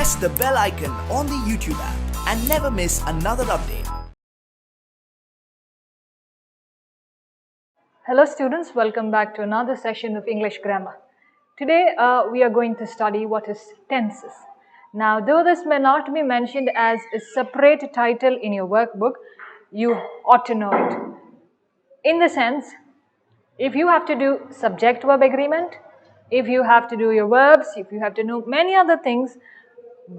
press the bell icon on the YouTube app and never miss another update. Hello students, welcome back to another session of English grammar. Today we are going to study what is tenses. Now though this may not be mentioned as a separate title in your workbook, you ought to know it. In the sense, if you have to do subject-verb agreement, if you have to do your verbs, if you have to know many other things,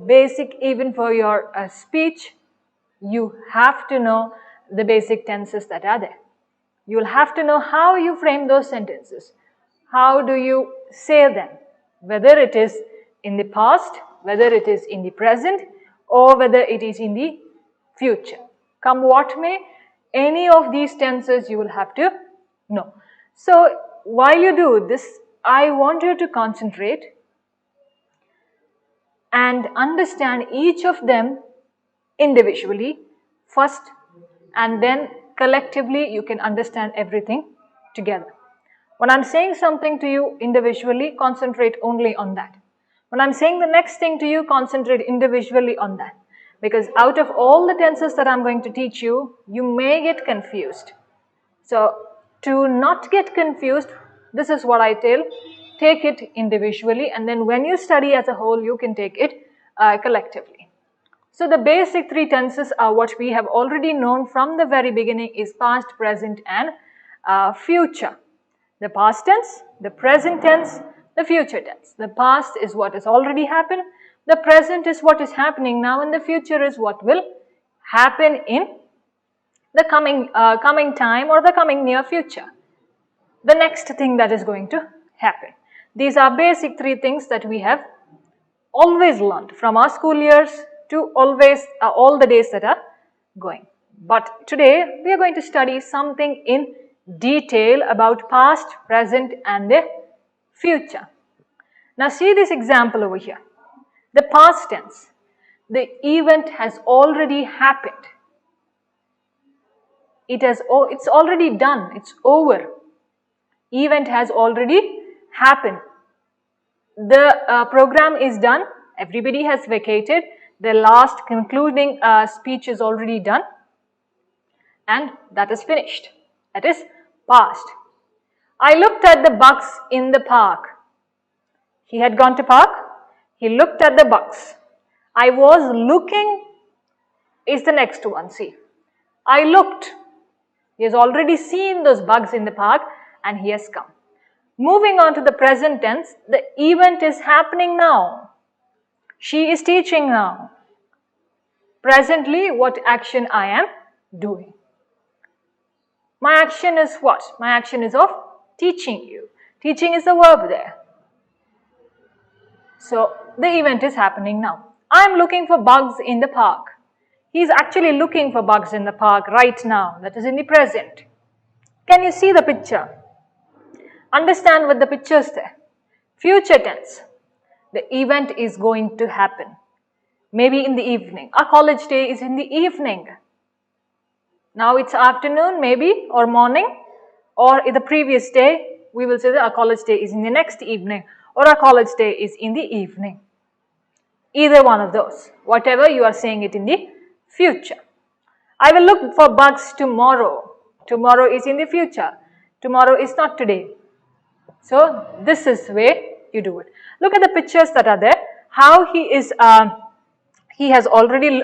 basic even for your speech, you have to know the basic tenses that are there. You will have to know how you frame those sentences. How do you say them? Whether it is in the past, whether it is in the present, or whether it is in the future. Come what may, any of these tenses you will have to know. So, while you do this, I want you to concentrate and understand each of them individually first, and then collectively you can understand everything together. When I'm saying something to you individually, concentrate only on that. When I'm saying the next thing to you, concentrate individually on that. Because out of all the tenses that I'm going to teach you, you may get confused. So, to not get confused, this is what I tell. Take it individually, and then when you study as a whole, you can take it collectively. So the basic three tenses are what we have already known from the very beginning is past, present and future. The past tense, the present tense, the future tense. The past is what has already happened, the present is what is happening now, and the future is what will happen in the coming time or the coming near future. The next thing that is going to happen. These are basic three things that we have always learned from our school years to always all the days that are going. But today we are going to study something in detail about past, present and the future. Now see this example over here. The past tense. The event has already happened. It's already done. It's over. Event has already happened. The program is done. Everybody has vacated. The last concluding speech is already done. And that is finished. That is past. I looked at the bugs in the park. He had gone to park. He looked at the bugs. I was looking is the next one. See. I looked. He has already seen those bugs in the park and he has come. Moving on to the present tense, the event is happening now. She is teaching now. Presently, what action I am doing? My action is what? My action is of teaching you. Teaching is the verb there. So, the event is happening now. I am looking for bugs in the park. He is actually looking for bugs in the park right now. That is in the present. Can you see the picture? Understand what the picture is there. Future tense. The event is going to happen. Maybe in the evening. Our college day is in the evening. Now it's afternoon maybe or morning, or in the previous day we will say that our college day is in the next evening, or our college day is in the evening. Either one of those. Whatever you are saying it in the future. I will look for bugs tomorrow. Tomorrow is in the future. Tomorrow is not today. So this is the way you do it. Look at the pictures that are there. How he has already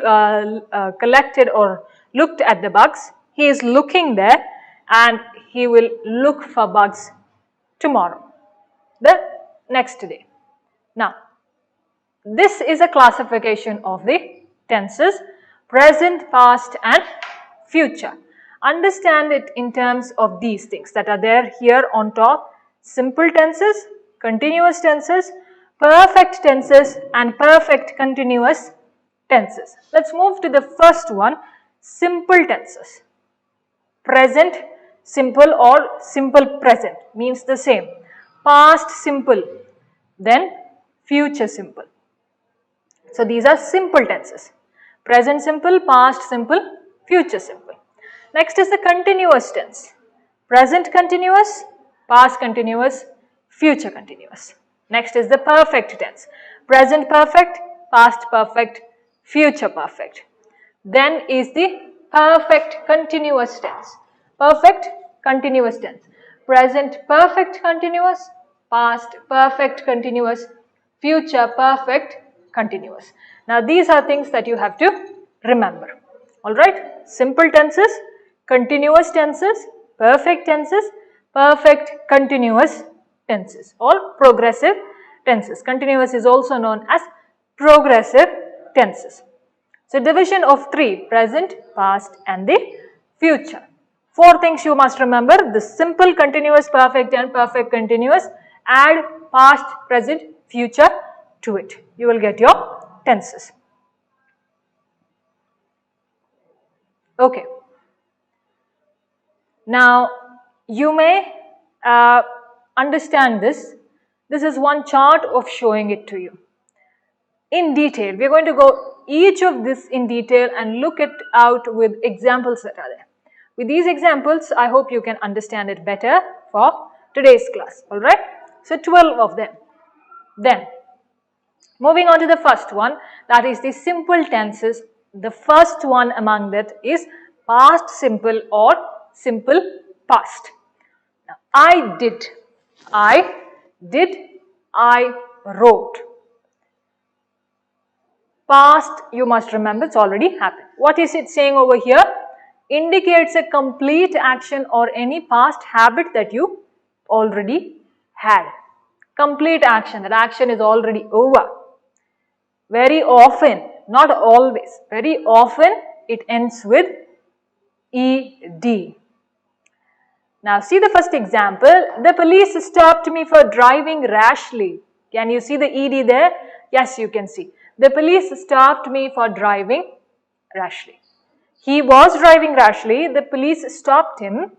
collected or looked at the bugs. He is looking there and he will look for bugs tomorrow, the next day. Now, this is a classification of the tenses, present, past and future. Understand it in terms of these things that are there here on top. Simple tenses, continuous tenses, perfect tenses and perfect continuous tenses. Let's move to the first one, simple tenses. Present simple or simple present means the same. Past simple, then future simple. So these are simple tenses. Present simple, past simple, future simple. Next is the continuous tense. Present continuous, past continuous, future continuous. Next is the perfect tense. Present perfect, past perfect, future perfect. Then is the perfect continuous tense. Perfect continuous tense. Present perfect continuous, past perfect continuous, future perfect continuous. Now these are things that you have to remember. Alright, simple tenses, continuous tenses, perfect tenses, perfect continuous tenses, all progressive tenses. Continuous is also known as progressive tenses. So division of three, present, past and the future. Four things you must remember: the simple, continuous, perfect and perfect continuous. Add past, present, future to it. You will get your tenses. Okay. Now you may understand this. This is one chart of showing it to you in detail. We are going to go each of this in detail and look it out with examples that are there. With these examples, I hope you can understand it better for today's class. Alright. So 12 of them. Then moving on to the first one, that is the simple tenses. The first one among that is past simple or simple past. Now, I did, I wrote. Past, you must remember, it's already happened. What is it saying over here? Indicates a complete action or any past habit that you already had. Complete action, that action is already over. Very often, not always, very often it ends with ed. Now see the first example. The police stopped me for driving rashly. Can you see the ed there? Yes, you can see. The police stopped me for driving rashly. He was driving rashly. The police stopped him.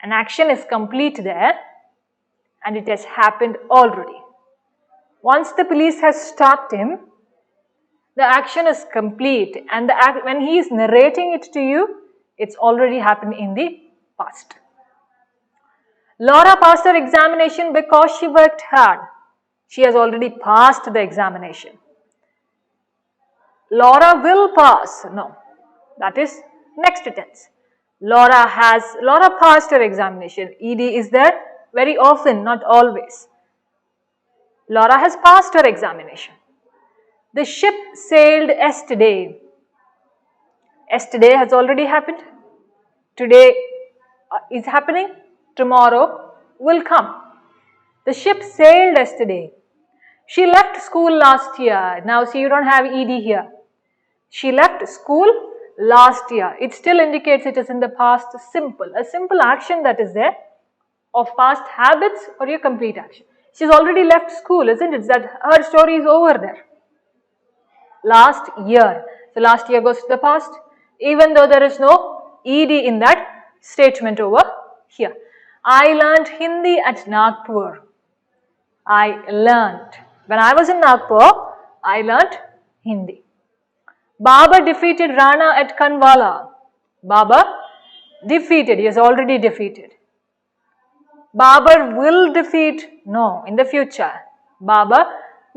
An action is complete there and it has happened already. Once the police has stopped him, the action is complete and when he is narrating it to you, it's already happened in the past. Laura passed her examination because she worked hard. She has already passed the examination. Laura will pass. No, that is next tense. Laura passed her examination. Ed is there very often, not always. Laura has passed her examination. The ship sailed yesterday. Yesterday has already happened. Today is happening. Tomorrow will come. The ship sailed yesterday. She left school last year. Now see, you don't have ed here. She left school last year. It still indicates it is in the past simple. A simple action that is there of past habits or your complete action. She's already left school, isn't it? That her story is over there. Last year. So last year goes to the past, even though there is no ed in that statement over here. I learned Hindi at Nagpur. I learned. When I was in Nagpur, I learned Hindi. Babar defeated Rana at Kanwala. Babar defeated. He is already defeated. Babar will defeat. No, in the future. Babar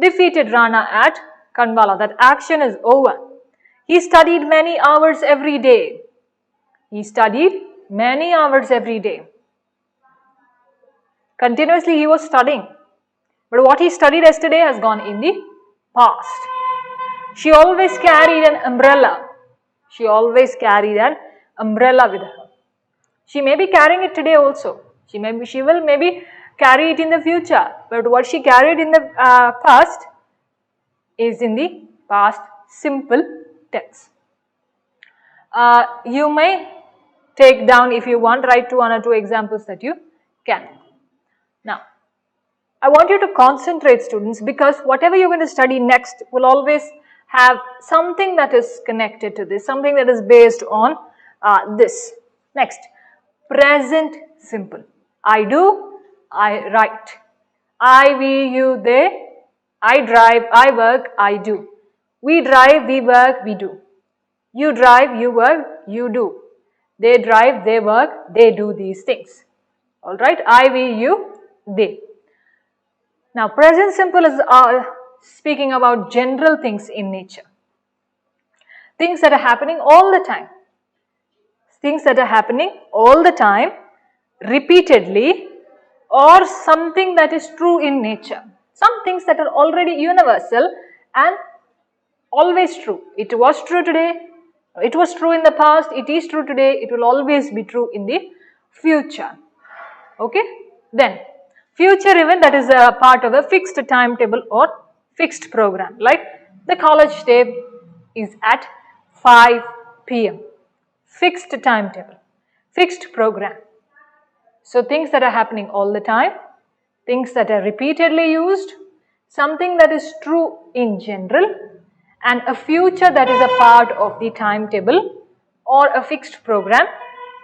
defeated Rana at Kanwala. That action is over. He studied many hours every day. He studied many hours every day. Continuously he was studying. But what he studied yesterday has gone in the past. She always carried an umbrella. She always carried an umbrella with her. She may be carrying it today also. She will maybe carry it in the future. But what she carried in the past is in the past simple tense. You may take down, if you want, write one or two examples that you can. Now, I want you to concentrate, students, because whatever you're going to study next will always have something that is connected to this, something that is based on this. Next, present simple. I do, I write. I, we, you, they. I drive, I work, I do. We drive, we work, we do. You drive, you work, you do. They drive, they work, they do these things. Alright, I, we, you, they. Now, present simple is speaking about general things in nature. Things that are happening all the time. Things that are happening all the time, repeatedly, or something that is true in nature. Some things that are already universal and always true. It was true today, it was true in the past, it is true today, it will always be true in the future. Okay? Then, future event, that is a part of a fixed timetable or fixed program. Like the college day is at 5 p.m. Fixed timetable, fixed program. So things that are happening all the time, things that are repeatedly used, something that is true in general, and a future that is a part of the timetable or a fixed program,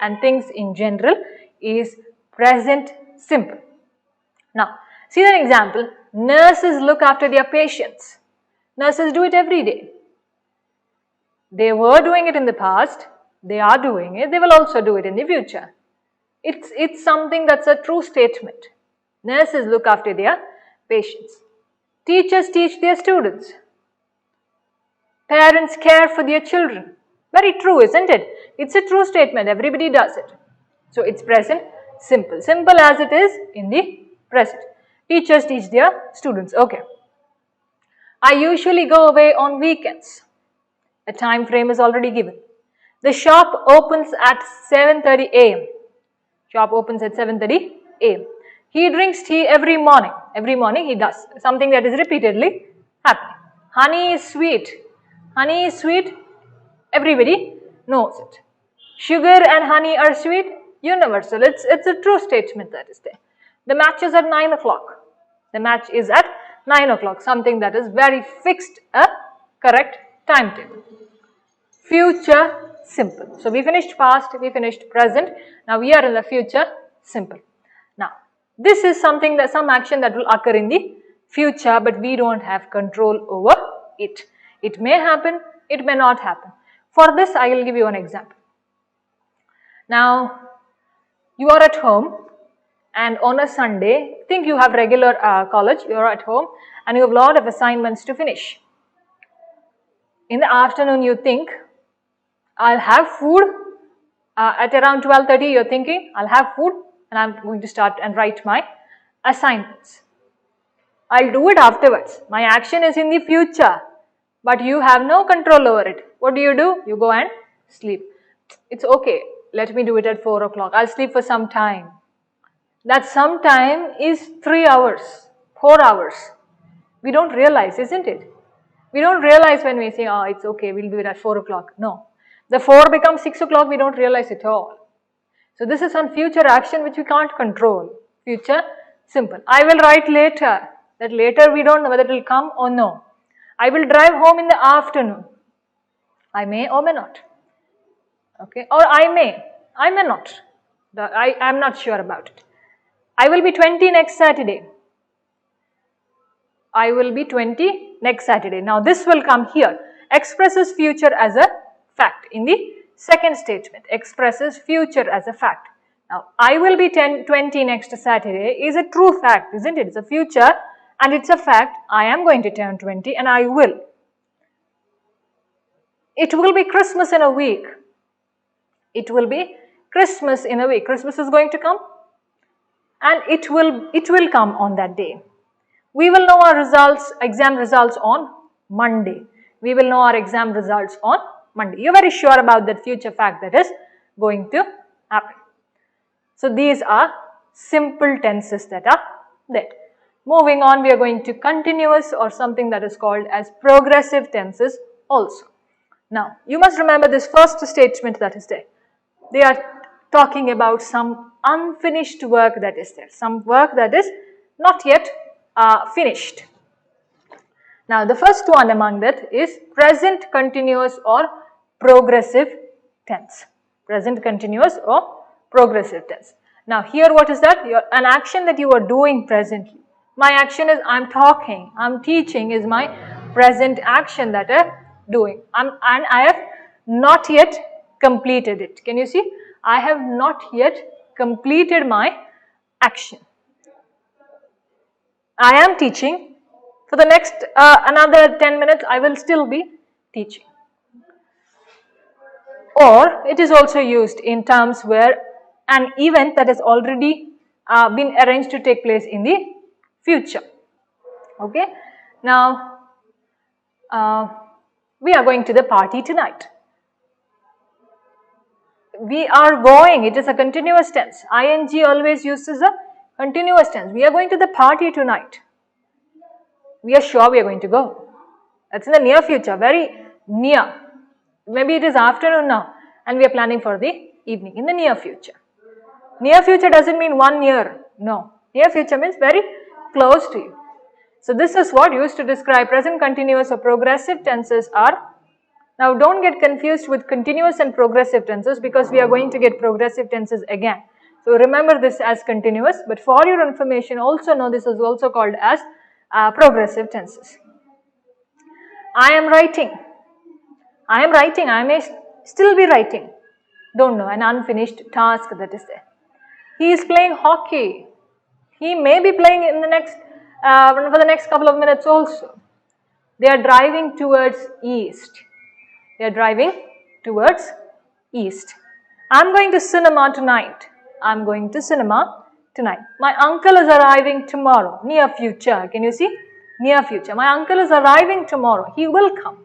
and things in general is present simple. Now, see an example. Nurses look after their patients. Nurses do it every day. They were doing it in the past, they are doing it, they will also do it in the future. It's something that's a true statement. Nurses look after their patients. Teachers teach their students. Parents care for their children. Very true, isn't it? It's a true statement. Everybody does it. So it's present simple. Simple as it is in the present. Teachers teach their students. Okay. I usually go away on weekends. A time frame is already given. The shop opens at 7:30 a.m. Shop opens at 7:30 a.m. He drinks tea every morning. Every morning he does. Something that is repeatedly happening. Honey is sweet. Honey is sweet. Everybody knows it. Sugar and honey are sweet. Universal. It's a true statement that is there. The match is at 9 o'clock. The match is at 9 o'clock. Something that is very fixed, a correct timetable. Future simple. So we finished past, we finished present. Now we are in the future simple. Now this is something that some action that will occur in the future, but we don't have control over it. It may happen, it may not happen. For this I will give you an example. Now you are at home and on a Sunday, think you have regular college, you are at home and you have a lot of assignments to finish. In the afternoon you think, I'll have food. At around 12:30 you're thinking, I'll have food and I'm going to start and write my assignments. I'll do it afterwards. My action is in the future, but you have no control over it. What do? You go and sleep. It's okay. Let me do it at 4 o'clock. I'll sleep for some time. That some time is 3 hours, 4 hours. We don't realize, isn't it? We don't realize when we say, oh, it's okay, we'll do it at 4 o'clock. No. The 4 becomes 6 o'clock, we don't realize it all. So this is some future action which we can't control. Future, simple. I will write later. That later we don't know whether it will come or no. I will drive home in the afternoon. I may or may not. Okay, or I may not. I am not sure about it. I will be 20 next Saturday. I will be 20 next Saturday. Now this will come here. Expresses future as a fact. In the second statement, expresses future as a fact. Now I will be 20 next Saturday is a true fact, isn't it? It's a future and it's a fact. I am going to turn 20 and I will. It will be Christmas in a week. It will be Christmas in a week. Christmas is going to come and it will come on that day. We will know our results, exam results on Monday. We will know our exam results on Monday. You're very sure about that future fact that is going to happen. So these are simple tenses that are there. Moving on, we are going to continuous or something that is called as progressive tenses also. Now, you must remember this first statement that is there. They are talking about some unfinished work that is there. Some work that is not yet finished. Now, the first one among that is present continuous or progressive tense. Present continuous or progressive tense. Now, here what is that? An action that you are doing presently. My action is I'm talking, I'm teaching is my present action that I'm doing. And I have not yet completed it. Can you see? I have not yet completed my action. I am teaching For the next another 10 minutes, I will still be teaching. Or it is also used in terms where an event that has already been arranged to take place in the future. Okay. Now, we are going to the party tonight. We are going, it is a continuous tense. ing always uses a continuous tense. We are going to the party tonight. We are sure we are going to go. That's in the near future, very near. Maybe it is afternoon now and we are planning for the evening in the near future. Near future doesn't mean 1 year. No. Near future means very close to you. So this is what used to describe present continuous or progressive tenses are. Now don't get confused with continuous and progressive tenses because we are going to get progressive tenses again. So remember this as continuous, but for your information also know this is also called as progressive tenses. I am writing. I am writing. I may still be writing. Don't know, an unfinished task that is there. He is playing hockey. He may be playing in the next for the next couple of minutes also. They are driving towards east. They are driving towards east. I am going to cinema tonight. I am going to cinema tonight. My uncle is arriving tomorrow. Near future. Can you see? Near future. My uncle is arriving tomorrow. He will come.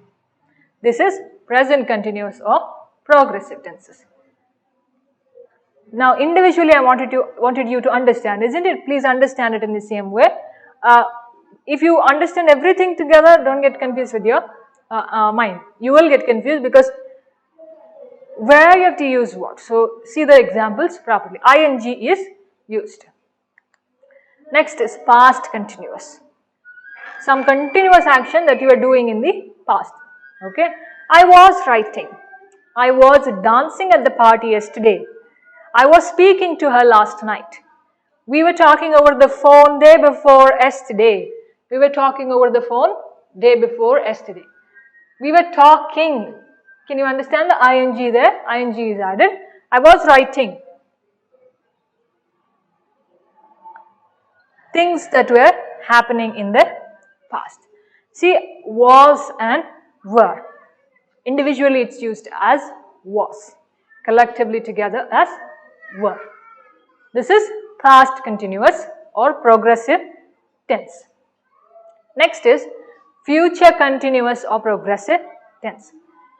This is present continuous or progressive tenses. Now individually I wanted you to understand, isn't it? Please understand it in the same way. If you understand everything together, don't get confused with your mind. You will get confused because where you have to use what. So see the examples properly. ing is used. Next is past continuous. Some continuous action that you are doing in the past. Okay. I was writing. I was dancing at the party yesterday. I was speaking to her last night. We were talking over the phone day before yesterday. We were talking over the phone day before yesterday. We were talking. Can you understand the ing there? ing is added. I was writing. Things that were happening in the past. See, was and were. Individually it's used as was. Collectively together as were. This is past continuous or progressive tense. Next is future continuous or progressive tense.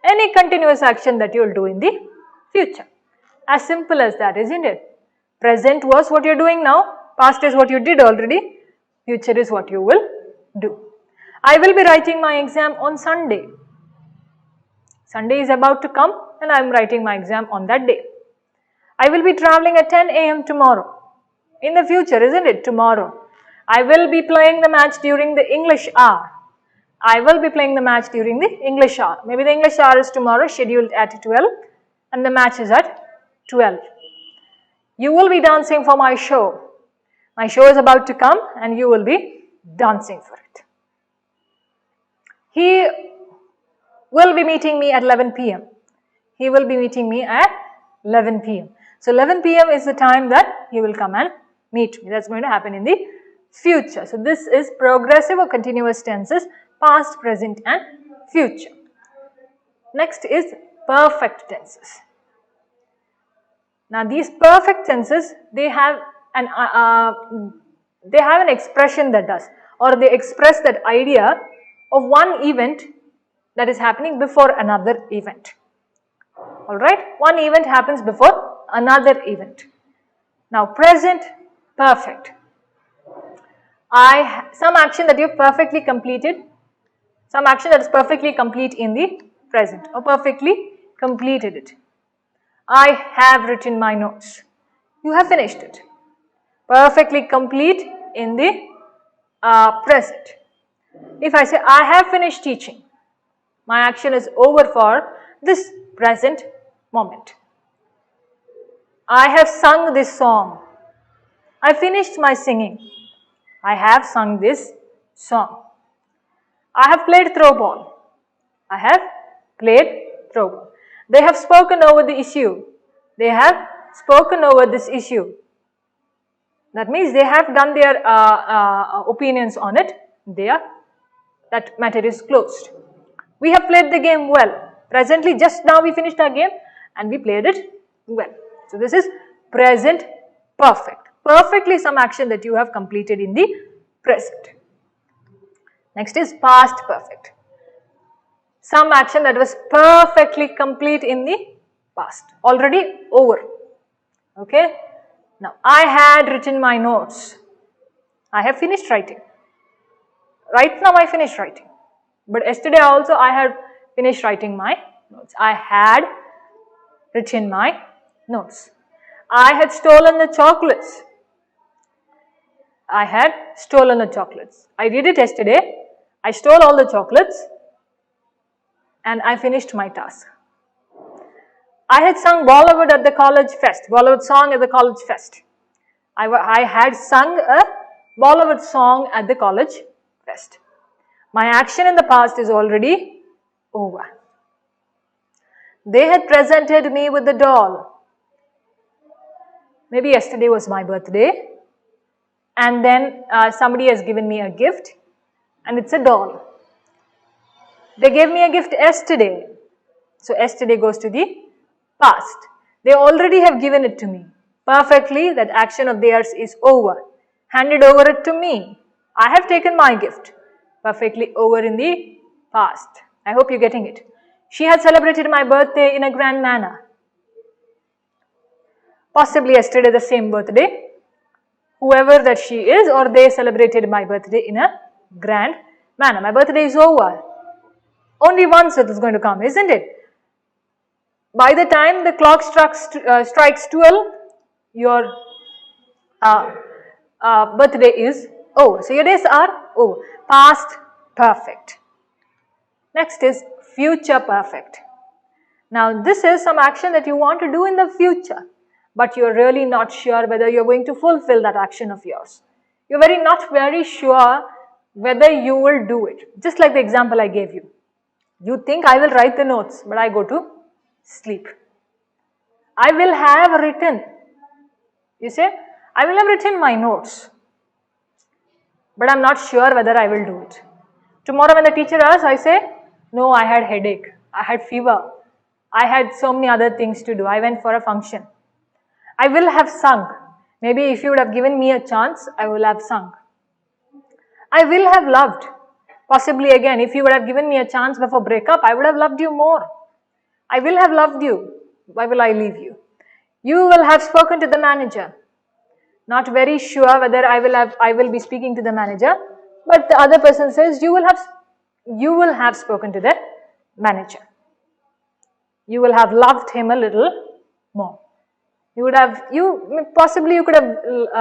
Any continuous action that you will do in the future. As simple as that, isn't it? Present was what you are doing now. Past is what you did already. Future is what you will do. I will be writing my exam on Sunday. Sunday is about to come and I am writing my exam on that day. I will be traveling at 10 a.m. tomorrow. In the future, isn't it? Tomorrow. I will be playing the match during the English hour. I will be playing the match during the English hour. Maybe the English hour is tomorrow, scheduled at 12 and the match is at 12. You will be dancing for my show. My show is about to come and you will be dancing for it. He will be meeting me at 11 p.m. He will be meeting me at 11 p.m. So 11 p.m. is the time that he will come and meet me. That's going to happen in the future. So this is progressive or continuous tenses, past, present and future. Next is perfect tenses. Now these perfect tenses, they have an expression that does, or they express that idea of one event that is happening before another event. Alright, one event happens before another event. Now present, perfect. Some action that you have perfectly completed, some action that is perfectly complete in the present or perfectly completed it. I have written my notes. You have finished it. Perfectly complete in the present. If I say I have finished teaching, my action is over for this present moment. I have sung this song. I finished my singing. I have sung this song. I have played throw ball. I have played throw ball. They have spoken over the issue. They have spoken over this issue. That means they have done their opinions on it. They are That matter is closed. We have played the game well. Presently, just now we finished our game and we played it well. So this is present perfect. Perfectly some action that you have completed in the present. Next is past perfect. Some action that was perfectly complete in the past. Already over. Okay. Now, I had written my notes. I have finished writing. Right now I finished writing. But yesterday also I had finished writing my notes. I had written my notes. I had stolen the chocolates. I had stolen the chocolates. I did it yesterday. I stole all the chocolates and I finished my task. I had sung Bollywood at the college fest, Bollywood song at the college fest. I had sung a Bollywood song at the college fest. My action in the past is already over. They had presented me with the doll. Maybe yesterday was my birthday and then somebody has given me a gift and it's a doll. They gave me a gift yesterday. So yesterday goes to the past. They already have given it to me. Perfectly, that action of theirs is over. Handed over it to me. I have taken my gift. Perfectly over in the past. I hope you're getting it. She had celebrated my birthday in a grand manner. Possibly yesterday the same birthday. Whoever that she is, or they celebrated my birthday in a grand manner. My birthday is over. Only once it is going to come, isn't it? By the time the clock strikes 12, your birthday is over. So your days are over. Past perfect. Next is future perfect. Now this is some action that you want to do in the future, but you're really not sure whether you're going to fulfill that action of yours. You're not very sure whether you will do it. Just like the example I gave you. You think I will write the notes, but I go to sleep. I will have written. You say, I will have written my notes, but I'm not sure whether I will do it. Tomorrow when the teacher asks, I say, no, I had headache, I had fever, I had so many other things to do, I went for a function. I will have sung. Maybe if you would have given me a chance, I will have sung. I will have loved. Possibly again, if you would have given me a chance before breakup, I would have loved you more. I will have loved you. Why will I leave you? You will have spoken to the manager. Not very sure whether I will be speaking to the manager, but the other person says you will have spoken to the manager. You will have loved him a little more. Possibly you could have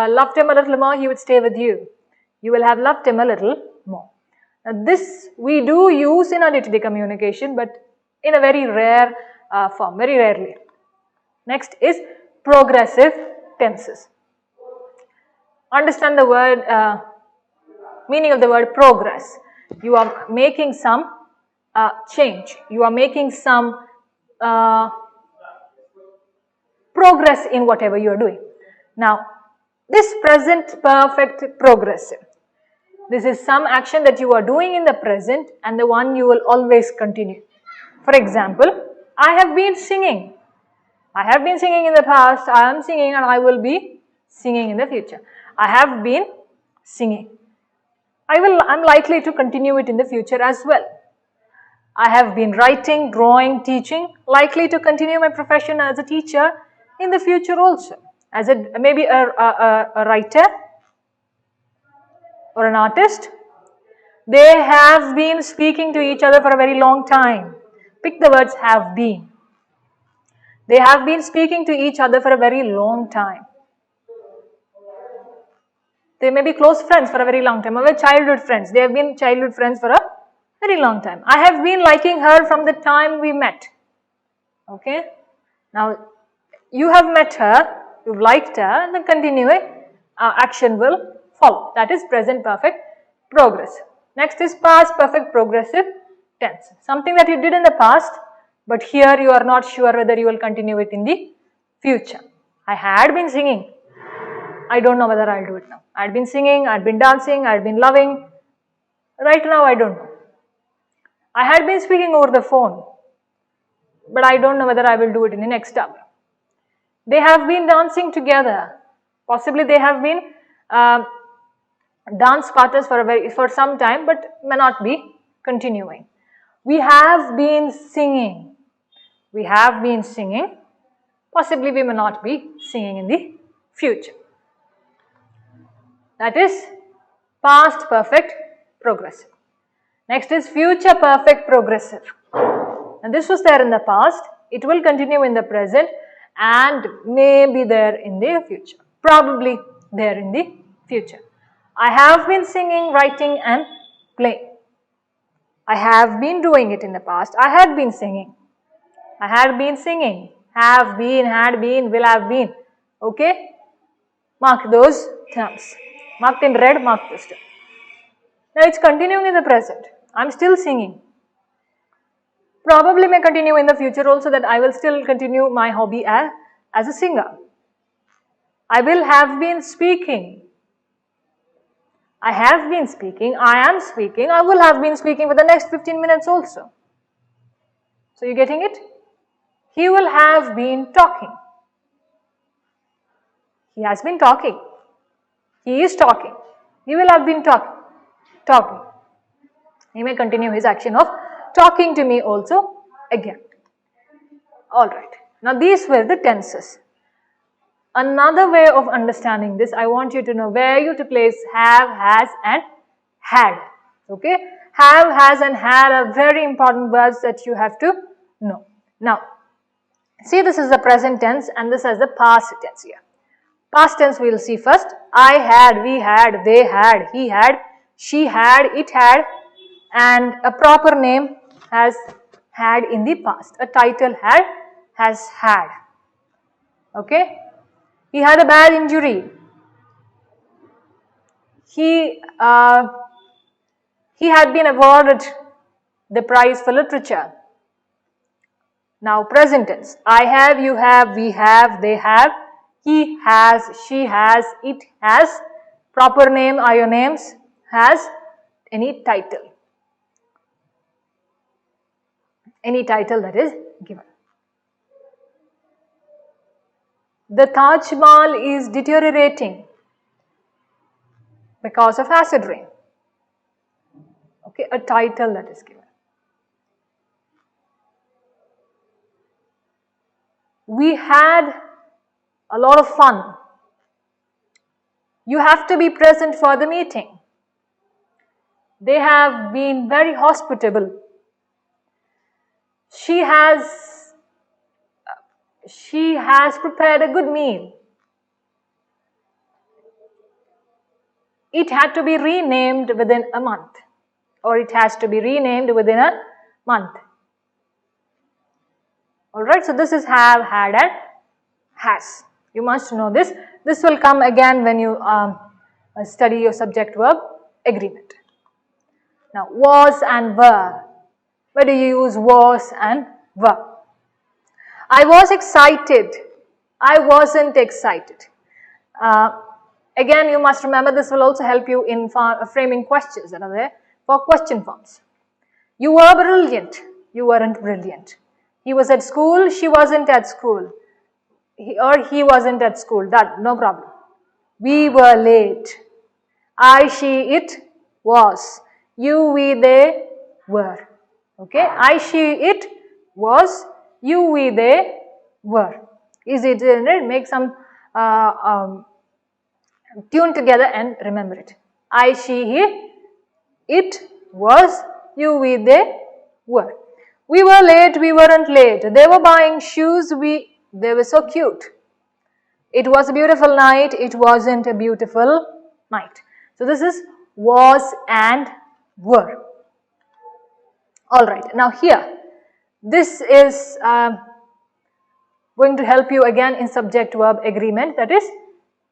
loved him a little more, he would stay with you. You will have loved him a little more. Now this we do use in our day-to-day communication, but in a very rare form, very rarely. Next is progressive tenses. Understand the word, meaning of the word progress. You are making some change. You are making some progress in whatever you are doing. Now, this present perfect progressive. This is some action that you are doing in the present and the one you will always continue. For example, I have been singing. I have been singing in the past, I am singing and I will be singing in the future. I have been singing. I'm likely to continue it in the future as well. I have been writing, drawing, teaching, likely to continue my profession as a teacher in the future also. As maybe a writer or an artist. They have been speaking to each other for a very long time. Pick the words have been. They have been speaking to each other for a very long time. They may be close friends for a very long time, or childhood friends. They have been childhood friends for a very long time. I have been liking her from the time we met. Okay? Now, you have met her, you've liked her, and then continuing action will follow. That is present perfect progressive. Next is past perfect progressive tense. Something that you did in the past, but here you are not sure whether you will continue it in the future. I had been singing. I don't know whether I'll do it now. I had been singing, I had been dancing, I had been loving. Right now I don't know. I had been speaking over the phone, but I don't know whether I will do it in the next hour. They have been dancing together. Possibly they have been dance partners for some time, but may not be continuing. We have been singing. We have been singing. Possibly we may not be singing in the future. That is past perfect progressive. Next is future perfect progressive. And this was there in the past. It will continue in the present and may be there in the future. Probably there in the future. I have been singing, writing and playing. I have been doing it in the past. I had been singing. I had been singing. Have been, had been, will have been. Okay? Mark those terms. Marked in red, mark this term. Now it's continuing in the present. I'm still singing. Probably may continue in the future also, that I will still continue my hobby as a singer. I will have been speaking. I have been speaking. I am speaking. I will have been speaking for the next 15 minutes also. So you getting it? He will have been talking. He has been talking. He is talking. He will have been talking. He may continue his action of talking to me also again. Alright. Now these were the tenses. Another way of understanding this, I want you to know where you to place have, has and had. Okay? Have, has and had are very important words that you have to know. Now, see, this is the present tense and this is the past tense here. Past tense we will see first. I had, we had, they had, he had, she had, it had, and a proper name has had in the past. A title has had. Okay? He had a bad injury. He had been awarded the prize for literature. Now present tense. I have, you have, we have, they have, he has, she has, it has, proper name are your names, has any title. Any title that is given. The Taj Mahal is deteriorating because of acid rain. Okay, a title that is given. We had a lot of fun. You have to be present for the meeting. They have been very hospitable. She has prepared a good meal. It had to be renamed within a month, or it has to be renamed within a month. Alright, so this is have, had and has. You must know this. This will come again when you study your subject-verb agreement. Now, was and were. Where do you use was and were? I was excited. I wasn't excited. Again, you must remember this will also help you in framing questions that are there for question forms. You were brilliant. You weren't brilliant. He was at school. She wasn't at school. He wasn't at school. That no problem. We were late. I, she, it was. You, we, they were. Okay. I, she, it was. You, we, they were. Easy to make some tune together and remember it. I, she, he, it was. You, we, they were. We were late. We weren't late. They were buying shoes. They were so cute. It was a beautiful night. It wasn't a beautiful night. So this is was and were. Alright, now here, this is going to help you again in subject-verb agreement. That is,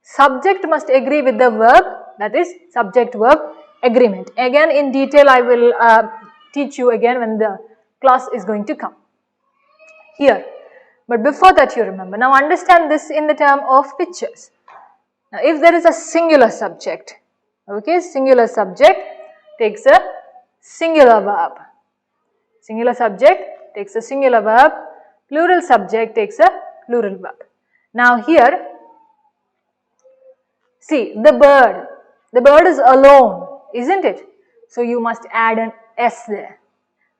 subject must agree with the verb. That is, subject-verb agreement. Again, in detail, I will teach you again when the class is going to come. Here. But before that you remember. Now understand this in the term of pictures. Now if there is a singular subject, okay, singular subject takes a singular verb. Singular subject takes a singular verb, plural subject takes a plural verb. Now here, see the bird is alone, isn't it? So you must add an S there.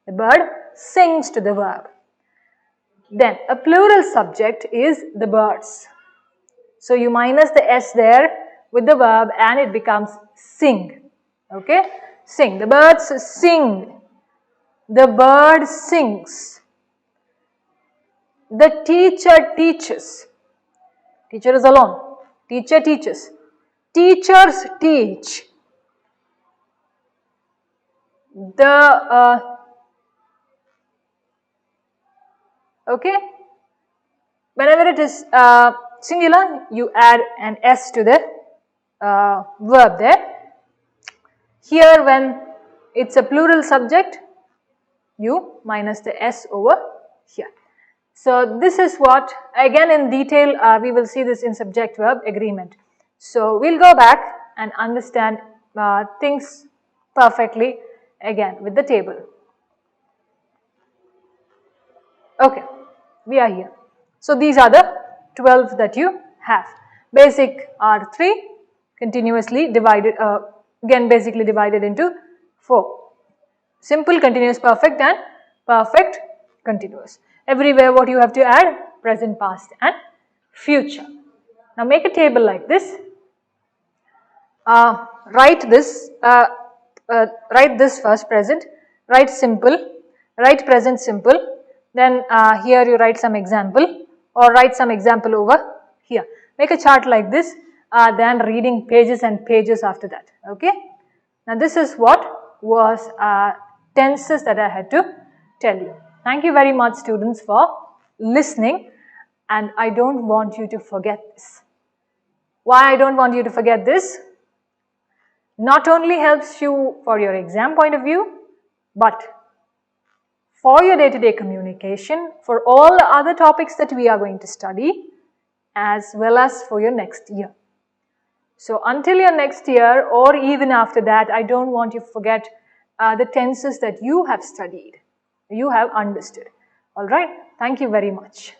The bird sings to the verb. Then a plural subject is the birds. So you minus the S there with the verb and it becomes sing. Okay? Sing. The birds sing. The bird sings. The teacher teaches. Teacher is alone. Teacher teaches. Teachers teach. Okay? Whenever it is singular, you add an S to the verb there. Here when it's a plural subject, you minus the S over here. So this is what, again in detail, we will see this in subject-verb agreement. So we'll go back and understand things perfectly again with the table. Okay, we are here. So these are the 12 that you have. Basic are 3, continuously divided, again basically divided into 4. Simple, continuous, perfect and perfect, continuous. Everywhere what you have to add? Present, past and future. Now make a table like this. Write this first, present, write simple, write present simple, then here you write some example or write some example over here. Make a chart like this, then reading pages and pages after that. Okay. Now this is what was tenses that I had to tell you. Thank you very much students for listening, and I don't want you to forget this. Why I don't want you to forget this? Not only helps you for your exam point of view, but for your day-to-day communication, for all the other topics that we are going to study, as well as for your next year. So until your next year or even after that, I don't want you to forget the tenses that you have studied, you have understood. Alright, thank you very much.